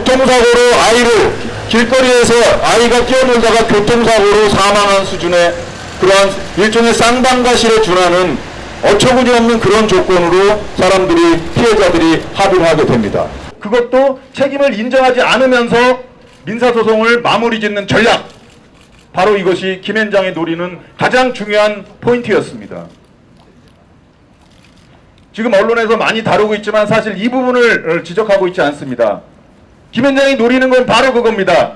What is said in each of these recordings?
교통사고로 길거리에서 아이가 뛰어놀다가 교통사고로 사망한 수준의 그러한 일종의 쌍방가실에 준하는 어처구니 없는 그런 조건으로 피해자들이 합의를 하게 됩니다. 그것도 책임을 인정하지 않으면서 민사소송을 마무리 짓는 전략. 바로 이것이 김앤장이 노리는 가장 중요한 포인트였습니다. 지금 언론에서 많이 다루고 있지만 사실 이 부분을 지적하고 있지 않습니다. 김앤장이 노리는 건 바로 그겁니다.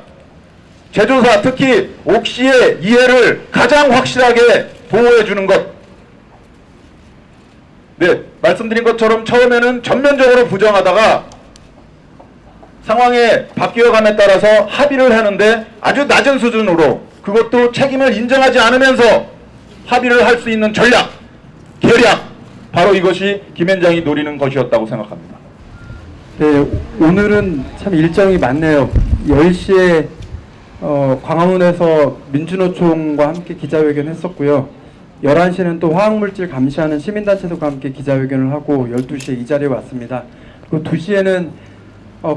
제조사, 특히 옥시의 이해를 가장 확실하게 보호해주는 것. 네, 말씀드린 것처럼 처음에는 전면적으로 부정하다가 상황이 바뀌어감에 따라서 합의를 하는데 아주 낮은 수준으로, 그것도 책임을 인정하지 않으면서 합의를 할 수 있는 전략, 계략, 바로 이것이 김앤장이 노리는 것이었다고 생각합니다. 네, 오늘은 참 일정이 많네요. 10시에 광화문에서 민주노총과 함께 기자회견 했었고요. 11시는 또 화학물질 감시하는 시민단체들과 함께 기자회견을 하고 12시에 이 자리에 왔습니다. 그리고 2시에는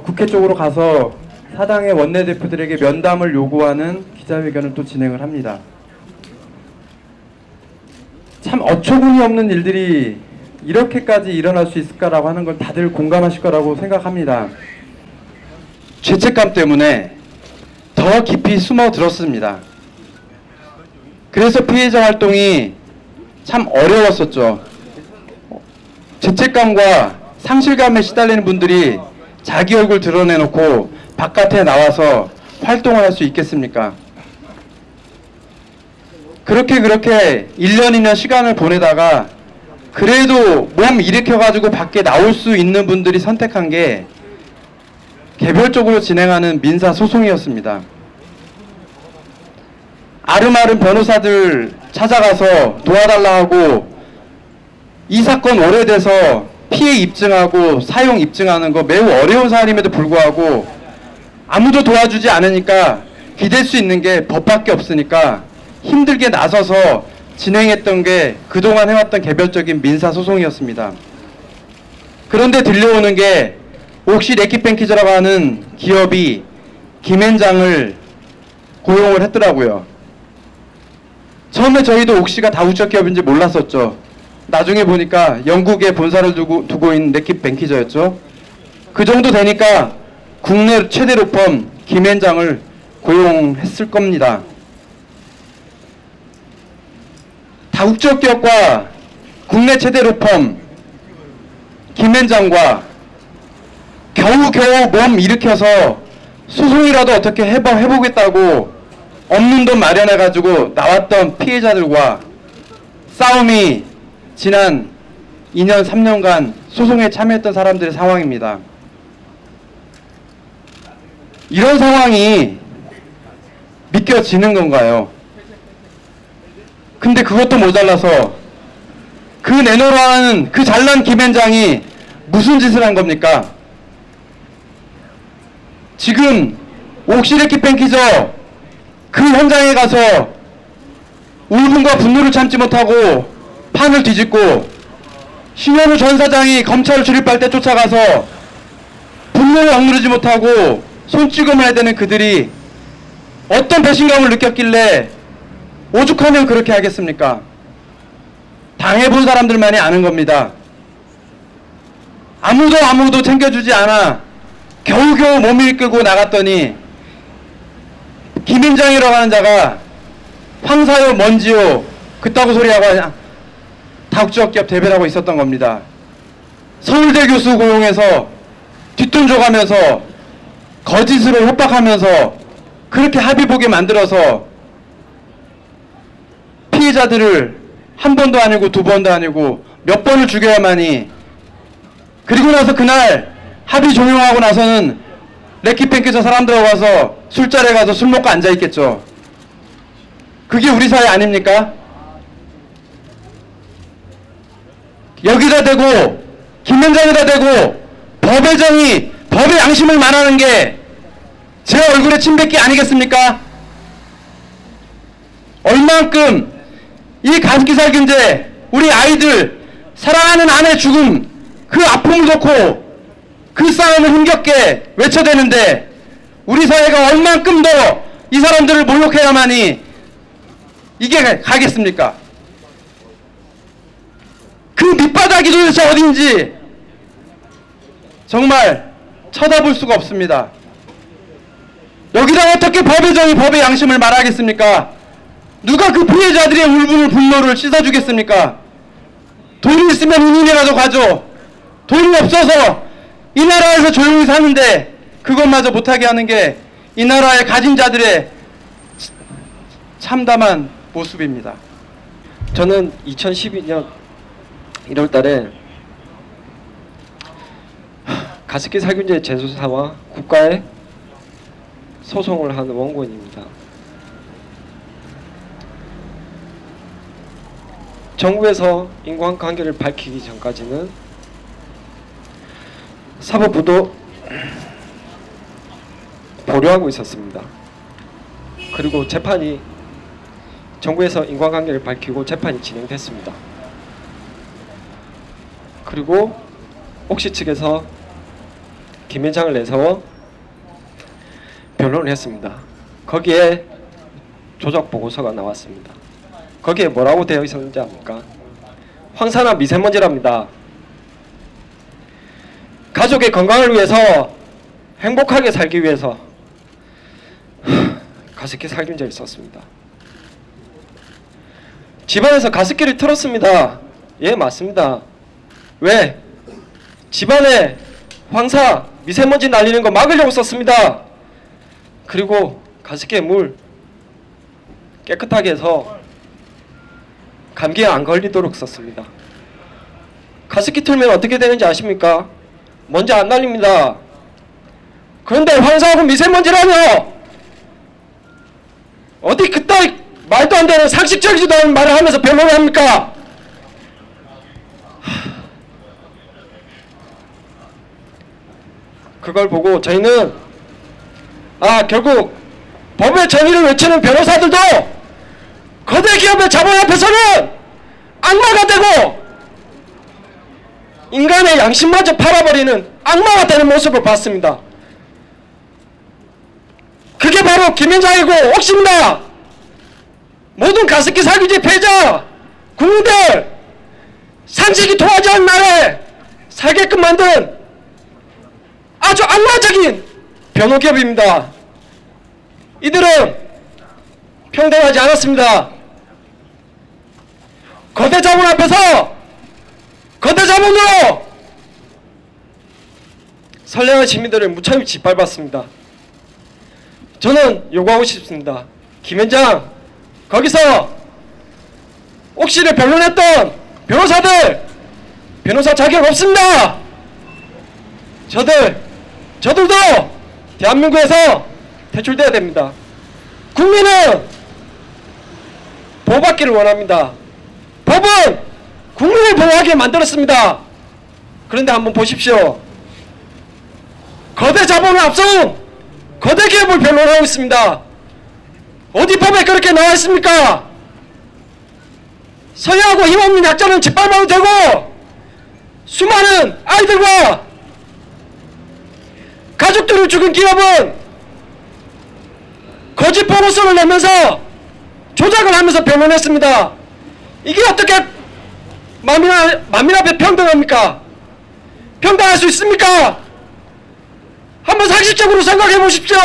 국회 쪽으로 가서 사당의 원내대표들에게 면담을 요구하는 기자회견을 또 진행을 합니다. 참 어처구니 없는 일들이 이렇게까지 일어날 수 있을까라고 하는 걸 다들 공감하실 거라고 생각합니다. 죄책감 때문에 더 깊이 숨어들었습니다. 그래서 피해자 활동이 참 어려웠었죠. 죄책감과 상실감에 시달리는 분들이 자기 얼굴 드러내놓고 바깥에 나와서 활동을 할 수 있겠습니까? 그렇게 1년 2년 시간을 보내다가 그래도 몸 일으켜가지고 밖에 나올 수 있는 분들이 선택한 게 개별적으로 진행하는 민사소송이었습니다. 아름아름 변호사들 찾아가서 도와달라 하고 이 사건 오래돼서 피해 입증하고 사용 입증하는 거 매우 어려운 사안임에도 불구하고 아무도 도와주지 않으니까 기댈 수 있는 게 법밖에 없으니까 힘들게 나서서 진행했던 게 그동안 해왔던 개별적인 민사소송이었습니다. 그런데 들려오는 게 옥시 레킷뱅키즈라고 하는 기업이 김앤장을 고용을 했더라고요. 처음에 저희도 옥시가 다우처 기업인지 몰랐었죠. 나중에 보니까 영국에 본사를 두고 있는 레킷뱅키저였죠. 그 정도 되니까 국내 최대 로펌 김앤장을 고용했을 겁니다. 다국적 기업과 국내 최대 로펌 김앤장과 겨우겨우 몸 일으켜서 소송이라도 어떻게 해보겠다고 없는 돈 마련해가지고 나왔던 피해자들과 싸움이 지난 2년 3년간 소송에 참여했던 사람들의 상황입니다. 이런 상황이 믿겨지는 건가요? 근데 그것도 모자라서 그 내놓으라는 그 잘난 김앤장이 무슨 짓을 한 겁니까? 지금 옥시 레킷뱅키저 그 현장에 가서 울분과 분노를 참지 못하고 판을 뒤집고 신현우 전 사장이 검찰을 출입할 때 쫓아가서 분노를 억누르지 못하고 손찌검을 해야 되는 그들이 어떤 배신감을 느꼈길래 오죽하면 그렇게 하겠습니까? 당해본 사람들만이 아는 겁니다. 아무도 챙겨주지 않아 겨우겨우 몸을 끌고 나갔더니 김앤장이라고 하는 자가 황사요 먼지요 그따구 소리하고 하냐 다국적 기업 대변하고 있었던 겁니다. 서울대 교수 고용해서 뒷돈 줘가면서 거짓으로 협박하면서 그렇게 합의 보게 만들어서 피해자들을 한 번도 아니고 두 번도 아니고 몇 번을 죽여야만이, 그리고 나서 그날 합의 종용하고 나서는 레킷뱅키저 사람들하고 가서 술자리에 가서 술 먹고 앉아있겠죠. 그게 우리 사회 아닙니까? 여기다 대고 김앤장에다 대고 법의 정의, 법의 양심을 말하는 게 제 얼굴에 침 뱉기 아니겠습니까? 얼만큼 이 가습기살균제, 우리 아이들 사랑하는 아내 죽음, 그 아픔을 놓고 그 싸움을 힘겹게 외쳐대는데 우리 사회가 얼만큼 더 이 사람들을 모욕해야만이 이게 가겠습니까? 그 밑바닥이 도대체 어딘지 정말 쳐다볼 수가 없습니다. 여기다 어떻게 법의 정의, 법의 양심을 말하겠습니까? 누가 그 피해자들의 울분을, 분노를 씻어주겠습니까? 돈이 있으면 이민이라도 가죠. 돈이 없어서 이 나라에서 조용히 사는데 그것마저 못하게 하는 게 이 나라의 가진 자들의 참담한 모습입니다. 저는 2012년 1월 달에 가습기 살균제 제조사와 국가에 소송을 하는 원고인입니다. 정부에서 인과관계를 밝히기 전까지는 사법부도 보류하고 있었습니다. 그리고 재판이 정부에서 인과관계를 밝히고 재판이 진행됐습니다. 그리고 옥시 측에서 김현장을 내세워 변론을 했습니다. 거기에 조작 보고서가 나왔습니다. 거기에 뭐라고 되어 있었는지 압니까? 황사나 미세먼지랍니다. 가족의 건강을 위해서 행복하게 살기 위해서 가습기 살균제를 썼습니다. 집안에서 가습기를 틀었습니다. 예, 맞습니다. 왜? 집안에 황사, 미세먼지 날리는 거 막으려고 썼습니다. 그리고 가습기에 물 깨끗하게 해서 감기에 안 걸리도록 썼습니다. 가습기 틀면 어떻게 되는지 아십니까? 먼지 안 날립니다. 그런데 황사하고 미세먼지라뇨! 어디 그따위 말도 안 되는 상식적이지도 않은 말을 하면서 변론을 합니까? 그걸 보고 저희는 결국 법의 정의를 외치는 변호사들도 거대 기업의 자본 앞에서는 악마가 되고 인간의 양심마저 팔아버리는 악마가 되는 모습을 봤습니다. 그게 바로 김현장이고 옥시입니다. 모든 가습기 살균제 피해자 국민들 상식이 통하지 않는 나라에 살게끔 만든 아주 악마적인 변호기업입니다. 이들은 평등하지 않았습니다. 거대 자본 앞에서 거대 자본으로 선량한 시민들을 무참히 짓밟았습니다. 저는 요구하고 싶습니다. 김현장, 거기서 옥시를 변론했던 변호사들 변호사 자격 없습니다. 저들도 대한민국에서 퇴출돼야 됩니다. 국민은 보호받기를 원합니다. 법은 국민을 보호하게 만들었습니다. 그런데 한번 보십시오. 거대 자본을 앞세운 거대 기업을 변론하고 있습니다. 어디 법에 그렇게 나와 있습니까? 서해하고 힘없는 약자는 짓밟아도 되고 수많은 아이들과 가족들을 죽인 기업은 거짓 보고서를 내면서 조작을 하면서 변론했습니다. 이게 어떻게 만민 앞에 평등합니까? 평등할 수 있습니까? 한번 상식적으로 생각해 보십시오.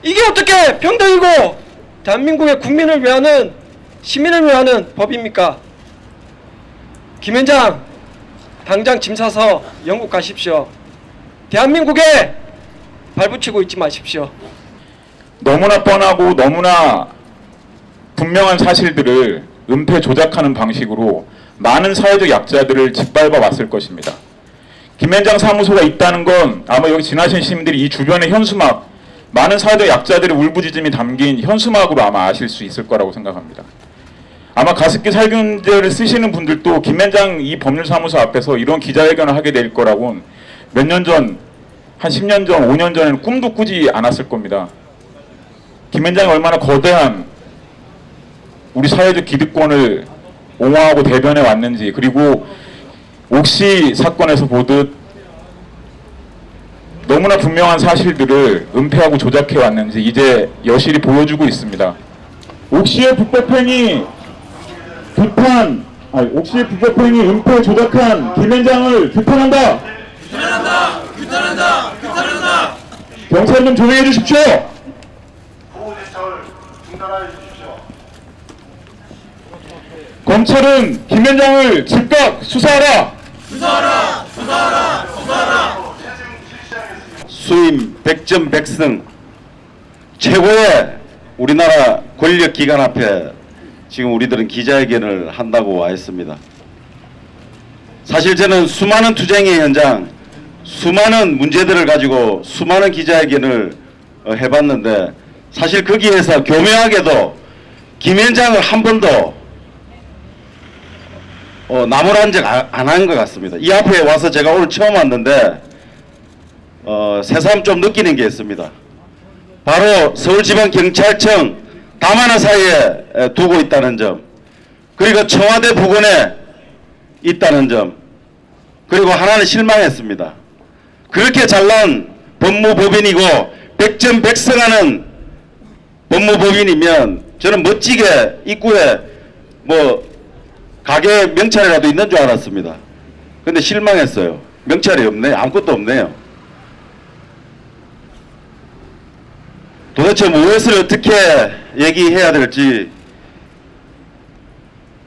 이게 어떻게 평등이고 대한민국의 국민을 위하는 시민을 위하는 법입니까? 김현장, 당장 짐 싸서 영국 가십시오. 대한민국에 발붙이고 있지 마십시오. 너무나 뻔하고 너무나 분명한 사실들을 은폐 조작하는 방식으로 많은 사회적 약자들을 짓밟아 왔을 것입니다. 김현장 사무소가 있다는 건 아마 여기 지나신 시민들이 이 주변의 현수막, 많은 사회적 약자들의 울부짖음이 담긴 현수막으로 아마 아실 수 있을 거라고 생각합니다. 아마 가습기 살균제를 쓰시는 분들도 김현장 이 법률사무소 앞에서 이런 기자회견을 하게 될 거라고는 몇 년 전, 한 10년 전, 5년 전에는 꿈도 꾸지 않았을 겁니다. 김현장이 얼마나 거대한 우리 사회적 기득권을 옹호하고 대변해 왔는지, 그리고 옥시 사건에서 보듯 너무나 분명한 사실들을 은폐하고 조작해 왔는지 이제 여실히 보여주고 있습니다. 옥시의 불법행위 옥시의 불법행위 은폐 조작한 김현장을 규탄한다. 규탄한다. 경찰 좀 조용해 주십시오. 검찰은 김현장을 즉각 수사하라. 수임 백전백승 최고의 우리나라 권력기관 앞에 지금 우리들은 기자회견을 한다고 와 있습니다. 사실 저는 수많은 투쟁의 현장, 수많은 문제들을 가지고 수많은 기자회견을 해봤는데 사실 거기에서 교묘하게도 김현장을 한 번도 나무란 적 안 한 것 같습니다. 이 앞에 와서 제가 오늘 처음 왔는데 새삼 좀 느끼는 게 있습니다. 바로 서울지방경찰청 담화나 사이에 두고 있다는 점, 그리고 청와대 부근에 있다는 점, 그리고 하나는 실망했습니다. 그렇게 잘난 법무법인이고 백전백승하는 법무법인이면 저는 멋지게 입구에 가게 명찰이라도 있는 줄 알았습니다. 근데 실망했어요. 명찰이 없네요. 아무것도 없네요. 도대체 무엇을 어떻게 얘기해야 될지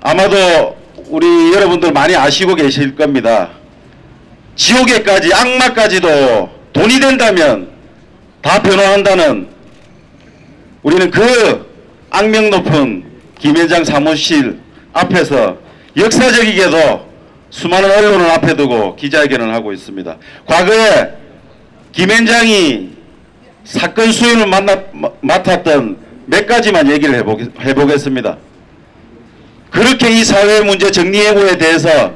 아마도 우리 여러분들 많이 아시고 계실 겁니다. 지옥에까지 악마까지도 돈이 된다면 다 변호한다는 우리는 그 악명 높은 김현장 사무실 앞에서 역사적이게도 수많은 언론을 앞에 두고 기자회견을 하고 있습니다. 과거에 김현장이 사건 수임을 맡았던 몇 가지만 얘기를 해보겠습니다. 그렇게 이 사회 문제 정리해고에 대해서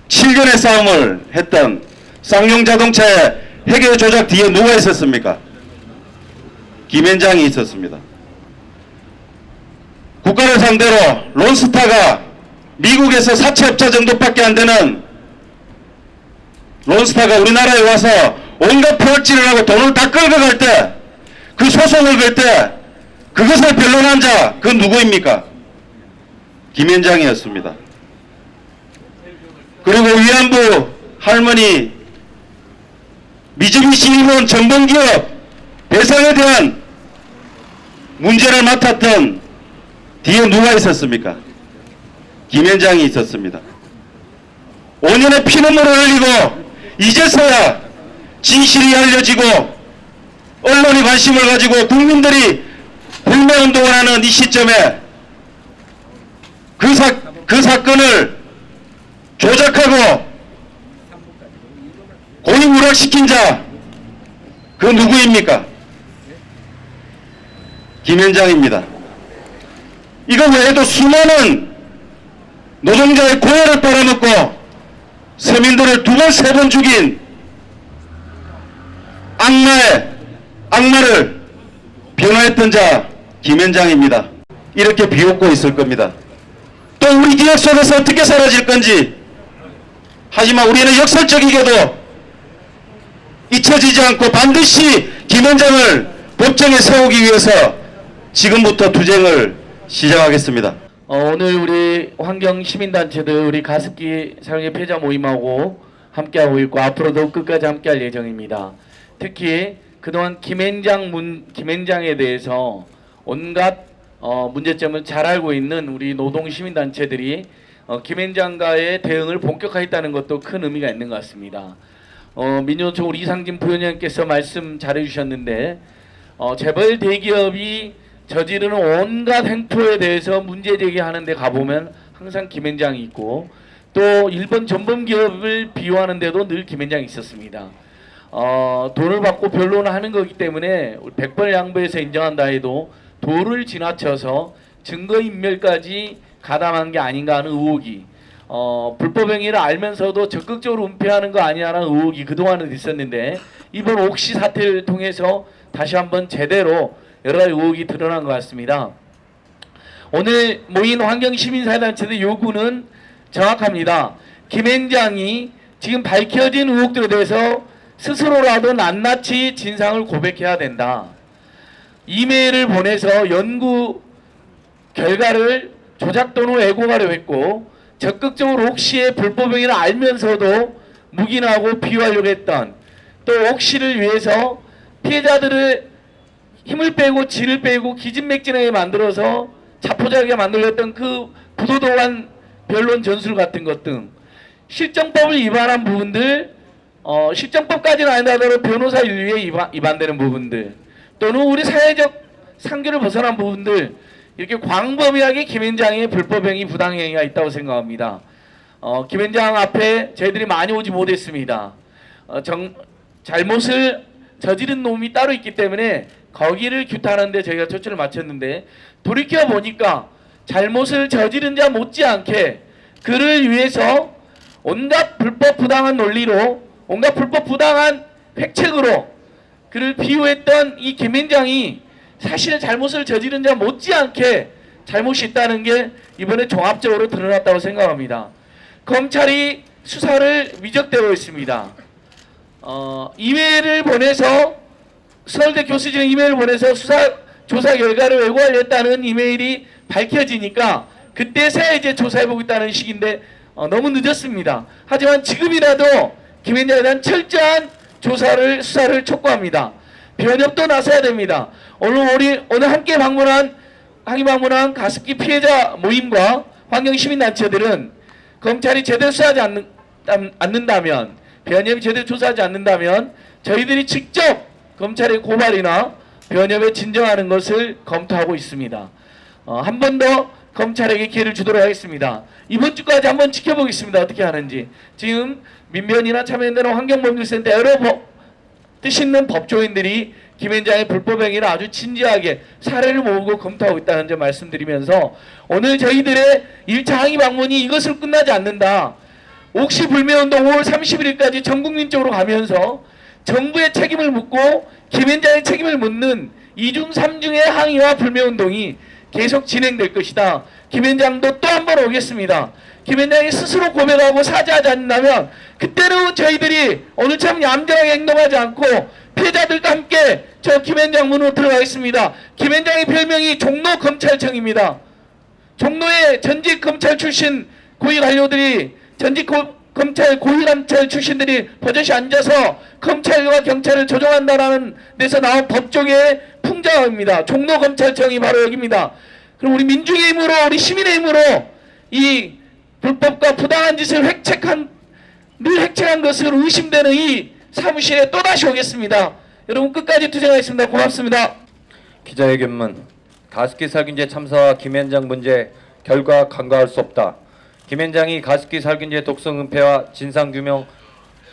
7년의 싸움을 했던 쌍용자동차의 회계 조작 뒤에 누가 있었습니까? 김현장이 있었습니다. 국가를 상대로 론스타가 미국에서 사채업자 정도밖에 안 되는 론스타가 우리나라에 와서 온갖 펄질을 하고 돈을 다 끌고 갈 때, 그 소송을 걸 때 그것을 변론한 자, 그 누구입니까? 김현장이었습니다. 그리고 위안부 할머니 미즈비시 일본 전범기업 배상에 대한 문제를 맡았던 뒤에 누가 있었습니까? 김현장이 있었습니다. 5년의 피눈물을 흘리고 이제서야 진실이 알려지고 언론이 관심을 가지고 국민들이 불매운동을 하는 이 시점에 그 사건을 조작하고 고의무력시킨 자, 그 누구입니까? 김현장입니다. 이거 외에도 수많은 노동자의 고열을 빨아먹고 서민들을 2번, 3번 죽인 악마를 변호했던 자 김현장입니다. 이렇게 비웃고 있을 겁니다. 또 우리 기억 속에서 어떻게 사라질 건지. 하지만 우리는 역설적이게도 잊혀지지 않고 반드시 김현장을 법정에 세우기 위해서 지금부터 투쟁을 시작하겠습니다. 오늘 우리 환경시민단체들 우리 가습기 사용의 피해자 모임하고 함께하고 있고 앞으로도 끝까지 함께할 예정입니다. 특히 그동안 김현장에 대해서 온갖 문제점을 잘 알고 있는 우리 노동시민단체들이 김현장과의 대응을 본격화했다는 것도 큰 의미가 있는 것 같습니다. 민주노총 우리 이상진 부위원장께서 말씀 잘해주셨는데 재벌 대기업이 저지르는 온갖 행포에 대해서 문제 제기하는 데 가보면 항상 김현장이 있고 또 일본 전범기업을 비유하는 데도 늘 김현장이 있었습니다. 돈을 받고 변론을 하는 거기 때문에 100번 양보해서 인정한다 해도 도를 지나쳐서 증거인멸까지 가담한 게 아닌가 하는 의혹이 불법 행위를 알면서도 적극적으로 은폐하는 거 아니냐는 의혹이 그동안은 있었는데 이번 옥시 사태를 통해서 다시 한번 제대로 여러 가지 의혹이 드러난 것 같습니다. 오늘 모인 환경시민사회단체들 요구는 정확합니다. 김현장이 지금 밝혀진 의혹들에 대해서 스스로라도 낱낱이 진상을 고백해야 된다. 이메일을 보내서 연구 결과를 조작 또는 왜곡하려 했고 적극적으로 옥시의 불법행위를 알면서도 묵인하고 비유하려고 했던, 또 옥시를 위해서 피해자들을 힘을 빼고 질을 빼고 기진맥진하게 만들어서 자포자기하게 만들었던 그 부도덕한 변론 전술 같은 것 등 실정법을 위반한 부분들, 실정법까지는 아니더라도 변호사 윤리에 위반되는 부분들, 또는 우리 사회적 상규를 벗어난 부분들, 이렇게 광범위하게 김앤장의 불법행위, 부당행위가 있다고 생각합니다. 김앤장 앞에 저희들이 많이 오지 못했습니다. 잘못을 저지른 놈이 따로 있기 때문에 거기를 규탄하는데 저희가 초점을 맞췄는데, 돌이켜보니까 잘못을 저지른 자 못지않게 그를 위해서 온갖 불법 부당한 논리로, 온갖 불법 부당한 획책으로 그를 비유했던 이 김앤장이 사실 잘못을 저지른 자 못지않게 잘못이 있다는 게 이번에 종합적으로 드러났다고 생각합니다. 검찰이 수사를 위적대고 있습니다. 이메일을 보내서, 서울대 교수진에 이메일을 보내서 조사 결과를 왜곡하려 했다는 이메일이 밝혀지니까 그때서야 이제 조사해보고 있다는 식인데 너무 늦었습니다. 하지만 지금이라도 김앤장에 대한 철저한 수사를 촉구합니다. 변협도 나서야 됩니다. 오늘 함께 방문한 가습기 피해자 모임과 환경시민단체들은 검찰이 제대로 수사하지 않는다면, 변협이 제대로 조사하지 않는다면 저희들이 직접 검찰의 고발이나 변협에 진정하는 것을 검토하고 있습니다. 한 번 더 검찰에게 기회를 주도록 하겠습니다. 이번 주까지 한번 지켜보겠습니다. 어떻게 하는지. 지금 민변이나 참여연대나 환경법률센터 여러 뜻 있는 법조인들이 김앤장의 불법행위를 아주 진지하게 사례를 모으고 검토하고 있다는 점 말씀드리면서, 오늘 저희들의 1차 항의 방문이 이것으로 끝나지 않는다. 옥시 불매운동 5월 31일까지 전국민적으로 가면서 정부의 책임을 묻고 김앤장의 책임을 묻는 2중 3중의 항의와 불매운동이 계속 진행될 것이다. 김앤장도 또 한 번 오겠습니다. 김앤장이 스스로 고백하고 사죄하지 않는다면 그때는 저희들이 오늘처럼 얌전하게 행동하지 않고 피해자들과 함께 저 김앤장 문으로 들어가겠습니다. 김앤장의 별명이 종로검찰청입니다. 종로의 전직 검찰 출신 고위 관료들이, 검찰 고위감찰 출신들이 버젓이 앉아서 검찰과 경찰을 조종한다라는 데서 나온 법조계의 풍자입니다. 종로검찰청이 바로 여기입니다. 그럼 우리 민중의 힘으로, 우리 시민의 힘으로 이 불법과 부당한 짓을 획책한 것을 의심되는 이 사무실에 또다시 오겠습니다. 여러분 끝까지 투쟁하겠습니다. 고맙습니다. 기자회견문. 가습기 살균제 참사와 김앤장 문제 결과 간과할 수 없다. 김앤장이 가습기 살균제 독성 은폐와 진상규명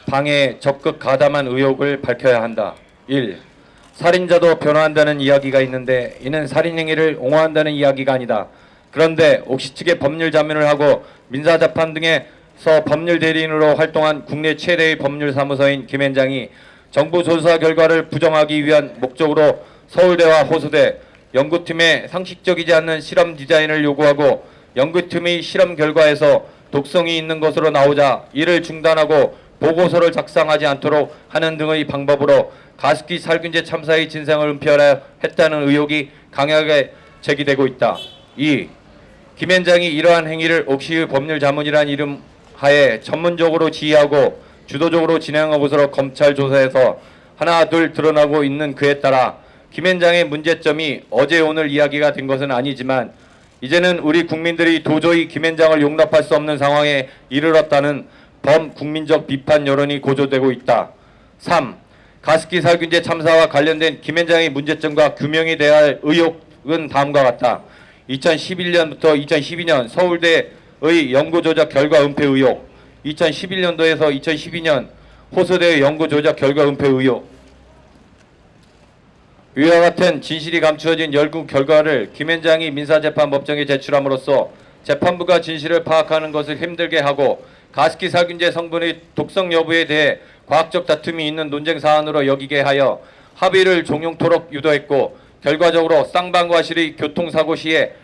방해에 적극 가담한 의혹을 밝혀야 한다. 1. 살인자도 변호한다는 이야기가 있는데 이는 살인행위를 옹호한다는 이야기가 아니다. 그런데 옥시 측의 법률 자문을 하고 민사재판 등에서 법률 대리인으로 활동한 국내 최대의 법률사무소인 김앤장이 정부 조사 결과를 부정하기 위한 목적으로 서울대와 호수대 연구팀에 상식적이지 않는 실험 디자인을 요구하고 연구팀의 실험 결과에서 독성이 있는 것으로 나오자 이를 중단하고 보고서를 작성하지 않도록 하는 등의 방법으로 가습기 살균제 참사의 진상을 은폐하려 했다는 의혹이 강하게 제기되고 있다. 2. 김앤장이 이러한 행위를 옥시의 법률 자문이란 이름 하에 전문적으로 지휘하고 주도적으로 진행한 것으로 검찰 조사에서 하나 둘 드러나고 있는 그에 따라 김앤장의 문제점이 어제 오늘 이야기가 된 것은 아니지만 이제는 우리 국민들이 도저히 김앤장을 용납할 수 없는 상황에 이르렀다는 범국민적 비판 여론이 고조되고 있다. 3. 가습기 살균제 참사와 관련된 김앤장의 문제점과 규명이 돼야 할 의혹은 다음과 같다. 2011년부터 2012년 서울대의 연구 조작 결과 은폐 의혹, 2011년도에서 2012년 호수대의 연구 조작 결과 은폐 의혹. 위와 같은 진실이 감추어진 연구 결과를 김앤장이 민사재판법정에 제출함으로써 재판부가 진실을 파악하는 것을 힘들게 하고 가습기 살균제 성분의 독성 여부에 대해 과학적 다툼이 있는 논쟁 사안으로 여기게 하여 합의를 종용토록 유도했고 결과적으로 쌍방과실의 교통사고 시에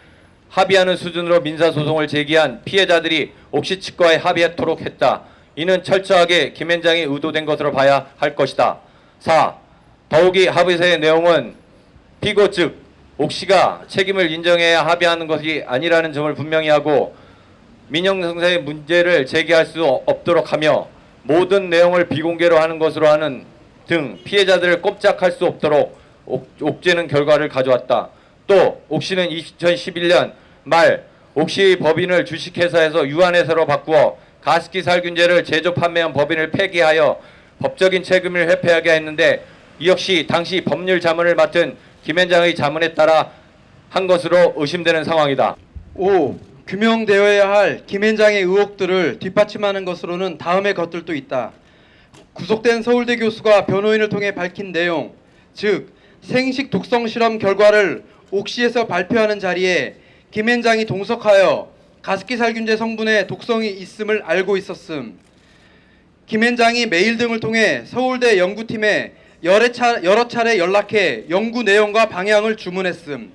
합의하는 수준으로 민사소송을 제기한 피해자들이 옥시 측과에 합의하도록 했다. 이는 철저하게 김앤장이 의도된 것으로 봐야 할 것이다. 4. 더욱이 합의서의 내용은 피고 측 옥씨가 책임을 인정해야 합의하는 것이 아니라는 점을 분명히 하고 민영상사의 문제를 제기할 수 없도록 하며 모든 내용을 비공개로 하는 것으로 하는 등 피해자들을 꼼짝할 수 없도록 옥죄는 결과를 가져왔다. 또 옥씨는 2011년 말 옥시의 법인을 주식회사에서 유한회사로 바꾸어 가습기 살균제를 제조 판매한 법인을 폐기하여 법적인 책임을 회피하게 했는데 이 역시 당시 법률 자문을 맡은 김앤장의 자문에 따라 한 것으로 의심되는 상황이다. 5. 규명되어야 할 김앤장의 의혹들을 뒷받침하는 것으로는 다음의 것들도 있다. 구속된 서울대 교수가 변호인을 통해 밝힌 내용, 즉 생식 독성 실험 결과를 옥시에서 발표하는 자리에 김앤장이 동석하여 가습기 살균제 성분에 독성이 있음을 알고 있었음. 김앤장이 메일 등을 통해 서울대 연구팀에 여러 차례 연락해 연구 내용과 방향을 주문했음.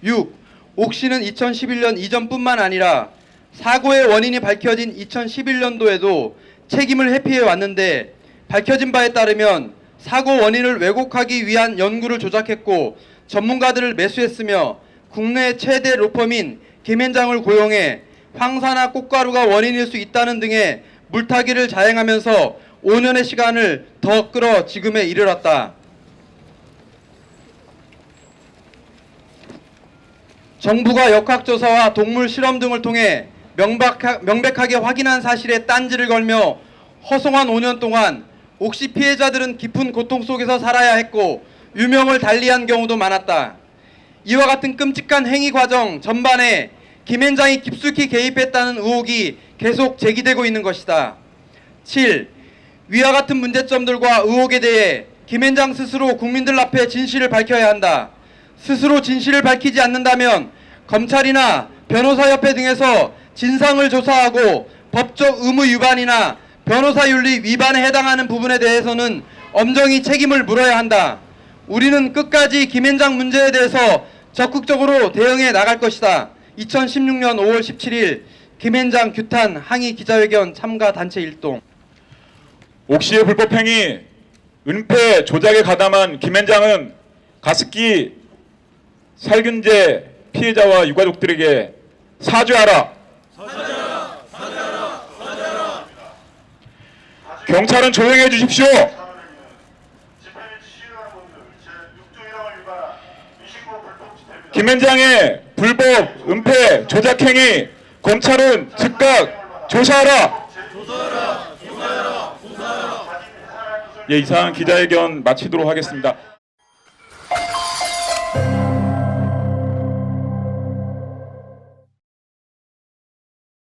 6. 옥시는 2011년 이전뿐만 아니라 사고의 원인이 밝혀진 2011년도에도 책임을 회피해 왔는데 밝혀진 바에 따르면 사고 원인을 왜곡하기 위한 연구를 조작했고 전문가들을 매수했으며 국내 최대 로펌인 김앤장을 고용해 황사나 꽃가루가 원인일 수 있다는 등의 물타기를 자행하면서 5년의 시간을 더 끌어 지금에 이르렀다. 정부가 역학조사와 동물 실험 등을 통해 명백하게 확인한 사실에 딴지를 걸며 허송한 5년 동안 옥시 피해자들은 깊은 고통 속에서 살아야 했고 유명을 달리한 경우도 많았다. 이와 같은 끔찍한 행위 과정 전반에 김앤장이 깊숙이 개입했다는 의혹이 계속 제기되고 있는 것이다. 7. 위와 같은 문제점들과 의혹에 대해 김앤장 스스로 국민들 앞에 진실을 밝혀야 한다. 스스로 진실을 밝히지 않는다면 검찰이나 변호사협회 등에서 진상을 조사하고 법적 의무 위반이나 변호사윤리 위반에 해당하는 부분에 대해서는 엄정히 책임을 물어야 한다. 우리는 끝까지 김앤장 문제에 대해서 적극적으로 대응해 나갈 것이다. 2016년 5월 17일 김앤장 규탄 항의 기자회견 참가 단체 일동. 옥시의 불법행위, 은폐 조작에 가담한 김앤장은 가습기 살균제 피해자와 유가족들에게 사죄하라. 경찰은 조용히 해주십시오. 김앤장의 불법 은폐 조작행위 검찰은 즉각 조사하라. 예, 이상 기자회견 마치도록 하겠습니다.